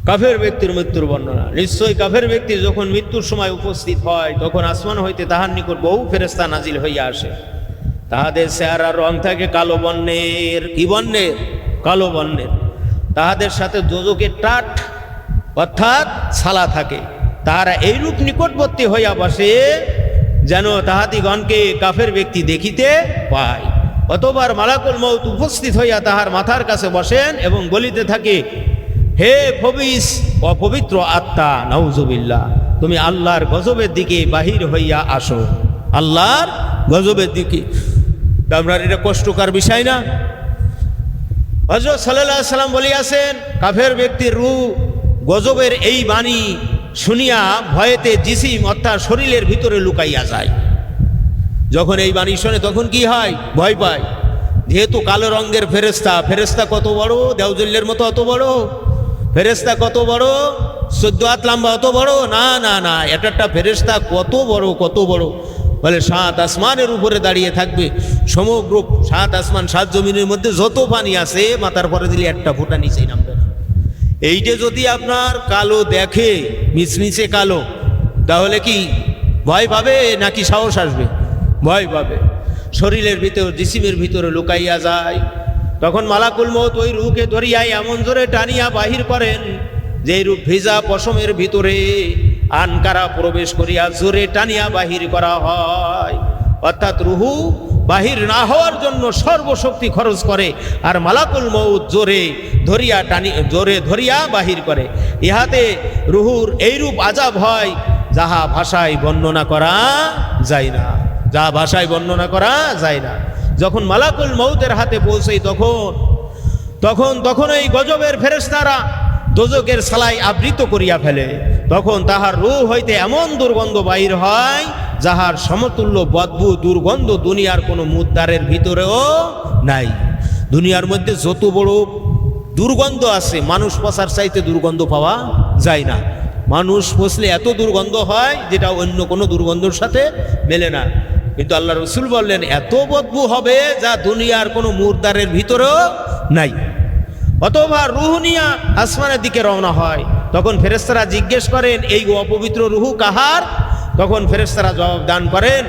কাফের ব্যক্তির মৃত্যুর বর্ণনা। নিশ্চয়ই কাফের ব্যক্তি যখন মৃত্যুর সময় উপস্থিত হয় তখন আসমান হইতে তাহার নিকট বহু ফেরেশতা নাজিল হইয়া আসে। তাহাদের চেহারার রং থাকে কালো বর্ণের। কি বর্ণের? কালো বর্ণের। তাহাদের সাথে দোজকের টাট অর্থাৎ ছালা থাকে। তাহারা এইরূপ নিকটবর্তী হইয়া বসে যেন তাহাদিগণকে কাফের ব্যক্তি দেখিতে পায়। অতবার মালাকুল মউত উপস্থিত হইয়া তাহার মাথার কাছে বসেন এবং বলিতে থাকে, হে খবিস অপবিত্র আত্মা, নাউজুবিল্লাহ, তুমি আল্লাহর গজবের দিকে বাহির হইয়া আসো। আল্লাহর গজবের দিকে। আপনার এটা কষ্টকর বিষয় না? হযরত সাল্লাল্লাহু আলাইহি সাল্লাম বলিয়াছেন, কাফের ব্যক্তির রূহ গজবের এই বাণী শুনিয়া ভয়েতে জিসিম অর্থাৎ শরীরের ভিতরে লুকাইয়া যায়। যখন এই বাণী শোনে তখন কি হয়? ভয় পায়। যেহেতু কালো রঙের ফেরেশতা, ফেরেশতা কত বড়? দেওজল্যের মতো অত বড়? ফেরেশতা কত বড়? 14 হাত লম্বা অত বড়? না না না, একটা ফেরেশতা কত বড়, কত বড় বলে 7 আসমানের উপরে দাঁড়িয়ে থাকবে। সমগ্র 7 আসমান 7 জমিনের মধ্যে যত পানি আছে মাথার পরে দিলে একটা ফোঁটা নিচেই নামবে না। এইটা যদি আপনার কালো দেখে, মিচমিচে কালো, তাহলে কি ভয় পাবে নাকি সাহস আসবে? ভয় পাবে। শরীরের ভিতর জিসিমের ভিতরে লুকাইয়া যায়। তখন মালাকুল মউত ওই রূহকে ধরিয়াই এমন জোরে টানিয়া বাহির করেন যে রূপ ভিজা পশমের ভিতরে আনকারা প্রবেশ করিয়া জোরে টানিয়া বাহির করা হয়। অর্থাৎ রুহু বাহির না হওয়ার জন্য সর্বশক্তি খরচ করে, আর মালাকুল মউত জোরে ধরিয়া বাহির করে। ইহাতে রুহুর এইরূপ আযাব হয় যাহা ভাষায় বর্ণনা করা যায় না, যা ভাষায় বর্ণনা করা যায় না। যখন মালাকুল মউতের হাতে পৌঁছাই তখন এই গজবের ফেরেশতারা দোজকের ছালাই আবৃত করিয়া ফেলে। তখন তাহার রূহ হইতে এমন দুর্গন্ধ বাহির হয় যাহার সমতুল্য বদবু দুর্গন্ধ দুনিয়ার কোনো মুদ্দারের ভিতরেও নাই। দুনিয়ার মধ্যে যত বড় দুর্গন্ধ আছে, মানুষ পচার চাইতে দুর্গন্ধ পাওয়া যায় না। মানুষ পচলে এত দুর্গন্ধ হয় যেটা অন্য কোনো দুর্গন্ধের সাথে মেলে না। কিন্তু আল্লাহ রসুল বললেন এত বদবু হবে যা দুনিয়ার কোনো মুর্দারের ভিতরেও নাই। অথবা রুহ নিয়া আসমানের দিকে রওনা হয়। তখন ফেরেশতারা জিজ্ঞেস করেন, এই অপবিত্র রুহ কাহার? তখন ফেরেশতারা জবাব দান করেন,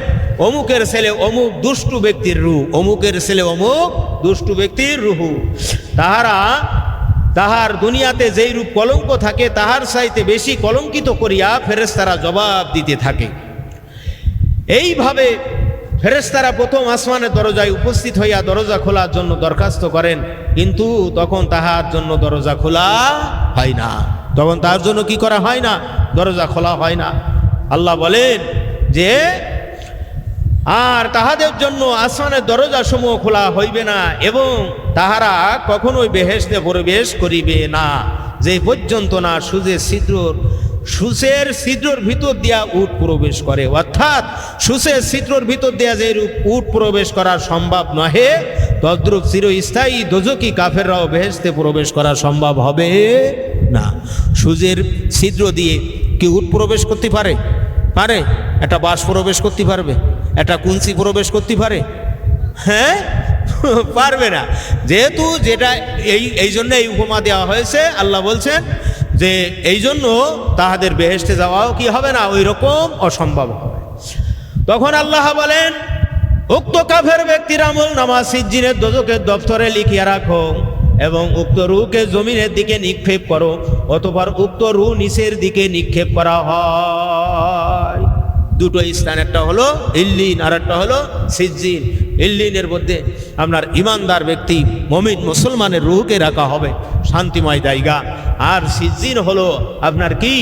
অমুকের ছেলে অমুক দুষ্টু ব্যক্তির রুহ, অমুকের ছেলে অমুক দুষ্টু ব্যক্তির রুহ। তাহার দুনিয়াতে যেই রূপ কলঙ্ক থাকে তাহার চাইতে বেশি কলঙ্কিত করিয়া ফেরেশতারা জবাব দিতে থাকে। এইভাবে ফেরেশতারা প্রথম আসমানের দরজায় উপস্থিত হইয়া দরজা খোলার জন্য দরখাস্ত করেন, কিন্তু তখন তাহার জন্য দরজা খোলা হয় না। তখন তার জন্য কি করা হয় না? দরজা খোলা হয় না। আল্লাহ বলেন যে আর তাহাদের জন্য আসমানের দরজা সমূহ খোলা হইবে না এবং তাহারা কখনোই বেহেশতে প্রবেশ করিবে না, যে পর্যন্ত না সূচের ছিদ্রর ভিতর দিয়া উট প্রবেশ করে। অর্থাৎ সূচের ছিদ্রর ভিতর দিয়া যে উট প্রবেশ করা সম্ভব নহে, তদ্রূপ চিরস্থায়ী দোজকি কাফেররাও বেহেশতে প্রবেশ করা সম্ভব হবে না। সূচের ছিদ্র দিয়ে কি উট প্রবেশ করতে পারে? পারে? একটা বাস প্রবেশ করতে পারবে? একটা কুঞ্চি প্রবেশ করতে পারে? হ্যাঁ, পারবে না। যেহেতু যেটা এই জন্য এই উপমা দেওয়া হয়েছে, আল্লাহ বলছেন যে এই জন্য তাহাদের বেহেশতে যাওয়াও কি হবে না, ওই রকম অসম্ভব হবে। তখন আল্লাহ বলেন, উক্ত কাফের ব্যক্তির আমল নামা সিজ্জিনের দোজকের দপ্তরে লিখিয়া রাখো এবং উক্ত রূহকে জমিনের দিকে নিক্ষেপ করো, অতঃপর উক্ত রূহ নিচের দিকে নিক্ষেপ করা হয়। দুটো স্থান, একটা হলো ইল্লিন আর একটা হলো সিজ্জিন। ইল্লিনের মধ্যে আপনার ইমানদার ব্যক্তি মুমিন মুসলমানের রূহকে রাখা হবে, শান্তিময় জায়গা। আর সিজ্জিন হলো আপনার কি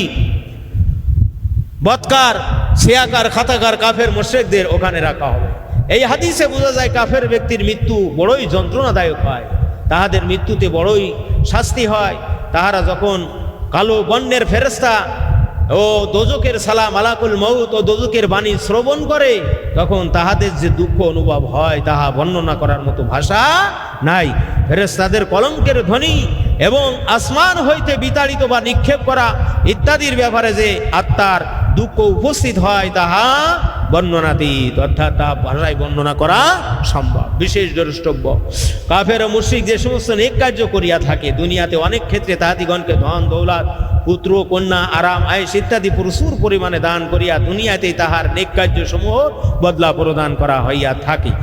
বদকার, ছিয়াকার, খাতাকার কাফের মুশরিকদের ওখানে রাখা হবে। এই হাদিসে বোঝা যায় কাফের ব্যক্তির মৃত্যু বড়ই যন্ত্রণাদায়ক হয়, তাহাদের মৃত্যুতে বড়ই শাস্তি হয়। তাহারা যখন কালো বর্ণের ফেরেশতা ও দোজকের সালা মালাকুল মউত ও দোজকের বাণী শ্রবণ করে, তখন তাহাদের যে দুঃখ অনুভব হয় তাহা বর্ণনা করার মতো ভাষা নাই। ফেরেশতাদের কলঙ্কের ধ্বনি এবং আসমান হইতে বিতাড়িত বা নিক্ষেপ করা ইত্যাদির ব্যাপারে যে আত্মার দুঃখ উপস্থিত হয় তাহা বর্ণনাতীত, অর্থাৎ তা ভাষায় বর্ণনা করা সম্ভব। বিশেষ দ্রষ্টব্য, কাফের ও মুশরিক যে সমস্ত নেক কার্য করিয়া থাকে, দুনিয়াতে অনেক ক্ষেত্রে তাহাদিগণকে ধন দৌলত, পুত্র কন্যা, আরাম আয়েশ ইত্যাদি প্রচুর পরিমাণে দান করিয়া দুনিয়াতেই তাহার নেক কার্য সমূহ বদলা প্রদান করা হইয়া থাকে।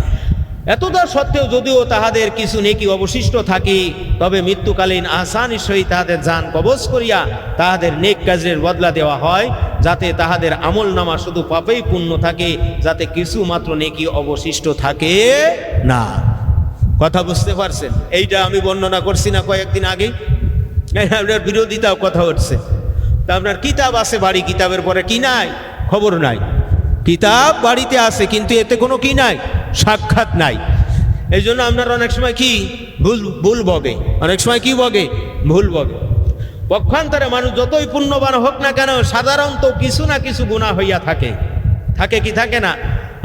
এতটা সত্ত্বেও যদিও তাহাদের কিছু নেকি অবশিষ্ট থাকে, তবে মৃত্যুকালীন আসানির সহিত তাহাদের জান কবজ করিয়া তাহাদের নেক কাজের বদলা দেওয়া হয়, যাতে তাহাদের আমল নামা শুধু পাপেই পূর্ণ থাকে, যাতে কিছু মাত্র নেকি অবশিষ্ট থাকে না। কথা বুঝতে পারছেন? এইটা আমি বর্ণনা করছি না কয়েকদিন আগে, আপনার বিরোধিতাও কথা উঠছে। তা আপনার কিতাব আছে বাড়ি, কিতাবের পরে কি নাই? খবর নাই। কিতাব বাড়িতে আছে কিন্তু এতে কোনো কি নাই, সাক্ষাৎ নাই। এই জন্য আপনার অনেক সময় কি ভুল বগে, অনেক সময় কি বগে, ভুল বগে। পক্ষান্তরে মানুষ যতই পুণ্যবান হোক না কেন, সাধারণত কিছু না কিছু গুনাহ হইয়া থাকে, থাকে কি থাকে না?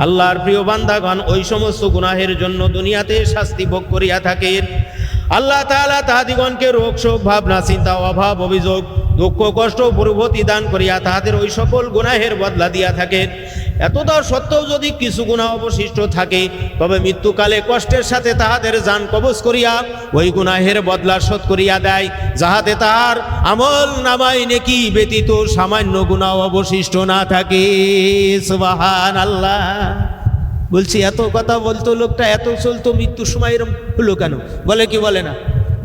আল্লাহর প্রিয় বান্দাগণ ওই সমস্ত গুনাহের জন্য দুনিয়াতে শাস্তি ভোগ করিয়া থাকেন। আল্লাহ তাআলা তাহাদিগণকে রোগ শোক, ভাবনা চিন্তা, অভাব অভিযোগ, দুঃখ কষ্ট পূর্ববর্তী দান করিয়া তাহাদের ওই সকল গুনাহের বদলা দিয়া থাকেন। এতটা সত্ত্বেও যদি কিছু গুনাহ অবশিষ্ট থাকে, তবে মৃত্যুকালে কষ্টের সাথে তাহাদের জান কবজ করিয়া ওই গুনাহের বদলা শোধ করিয়া দেয়, যাহাতে তাহার আমল নামায় নেকি ব্যতীত সামান্য গুনাহ অবশিষ্ট না থাকে। সুবহানাল্লাহ। বলছি এত কথা বলতো লোকটা, এত চলতো, মৃত্যুর সময় এরকম হলো কেন? বলে কি বলে না?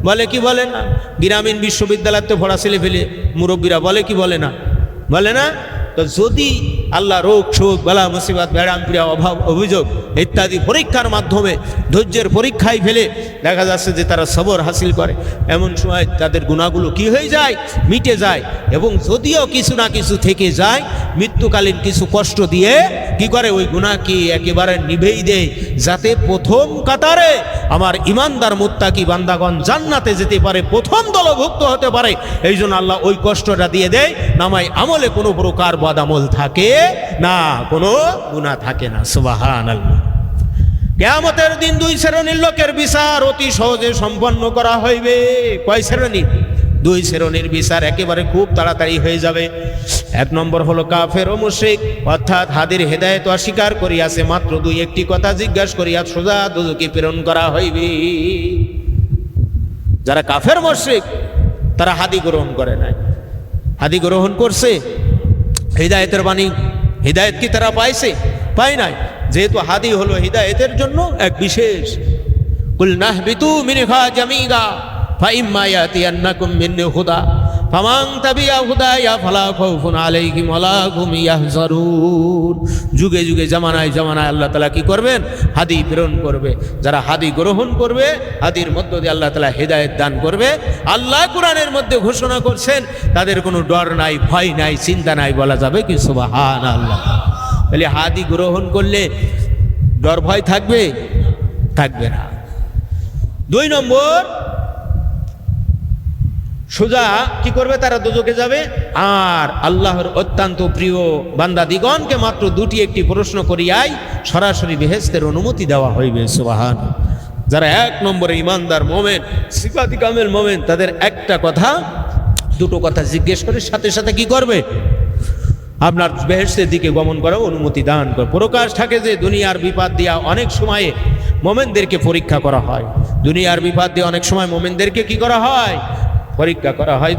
বলে কি বলে না? গ্রামীণ বিশ্ববিদ্যালয়তে পড়া ছেলে ফেলে মুরব্বীরা বলে কি বলে না? বলে না? তো যদি আল্লাহ রোগ শোক বালা মুসিবত ব্যারাম পীড়া অভাব অভিযোগ ইত্যাদি পরীক্ষার মাধ্যমে ধৈর্যের পরীক্ষায় ফেলে দেখা যাচ্ছে যে তারা সবর হাসিল করে, এমন সময় তাদের গুনাহগুলো কি হয়ে যায়, মিটে যায়। এবং যদিও কিছু না কিছু থেকে যায়, মৃত্যুকালীন কিছু কষ্ট দিয়ে কি করে ওই গুনাহকে একেবারে নিভেই দেয়, যাতে প্রথম কাতারে আমার ইমানদার মুত্তাকি বান্দাগণ জান্নাতে যেতে পারে, প্রথম দলভুক্ত হতে পারে। এই জন্য আল্লাহ ওই কষ্টটা দিয়ে দেয়, নামায় আমলে কোনো প্রকার বদ আমল থাকে না, কোনো গুনাহ থাকে না। সুবহানাল্লাহ। কিয়ামতের দিন দুই শ্রেণীর লোকের বিচার অতি সহজে সম্পন্ন করা হইবে। কয় শ্রেণী? দুই শ্রেণীর বিচার একেবারে খুব তাড়াতাড়ি হয়ে যাবে। এক নম্বর হলো কাফের ও মুশরিক, অর্থাৎ হাদির হেদায়েত অস্বীকার করিয়াছে, মাত্র দুই একটি কথা জিজ্ঞাসা করিয়া সোজা দোজখে প্রেরণ করা হইবে। যারা কাফের মুশরিক তারা হাদি গ্রহণ করে নাই, হাদি গ্রহণ করছে, হিদায়তের বাণী হিদায়ত কি তারা পাইছে? পায় নাই। যেহেতু হাদি হলো হিদায়তের জন্য এক বিশেষ। কুল নাহবিতু মিনহা জামিআ ফাইম্মা ইয়াতিয়ান্নাকুম মিন্নি হুদা ফামান তাবিআ হুদায়া ফালা খাউফুন আলাইহিম ওয়ালা হুম ইয়াহজারুন। যুগে যুগে জামানায় জামানায় আল্লাহ তাআলা কি করবেন? হাদি প্রেরণ করবে। যারা হাদি গ্রহণ করবে, হাদির মধ্য দিয়ে আল্লাহ তাআলা হিদায়াত দান করবে। আল্লাহ কোরআনের মধ্যে ঘোষণা করছেন তাদের কোনো ডর নাই, ভয় নাই, চিন্তা নাই। বলা যাবে কি সুবহানাল্লাহ? তাহলে হাদি গ্রহণ করলে ডর ভয় থাকবে? থাকবে না। দুই নম্বর, সোজা কি করবে? তারা দোজখে যাবে। আর আল্লাহর অত্যন্ত প্রিয় বান্দাদিগণকে মাত্র দুটি একটি প্রশ্ন করিয়াই সরাসরি বেহেশতের অনুমতি দেওয়া হইবে। সুবহানাল্লাহ। যারা এক নম্বরে ইমানদার মোমেন, সিফাতি কামেল মোমেন, তাদের একটা কথা দুটো কথা জিজ্ঞেস করে সাথে সাথে কি করবে? আপনার বেহেশতের দিকে গমন করা অনুমতি দান করে। প্রকাশ থাকে যে দুনিয়ার বিপদ দিয়া অনেক সময়ে মোমেনদেরকে পরীক্ষা করা হয়। দুনিয়ার বিপদ দিয়ে অনেক সময় মোমেনদেরকে কি করা হয়? পরীক্ষা করা হয়।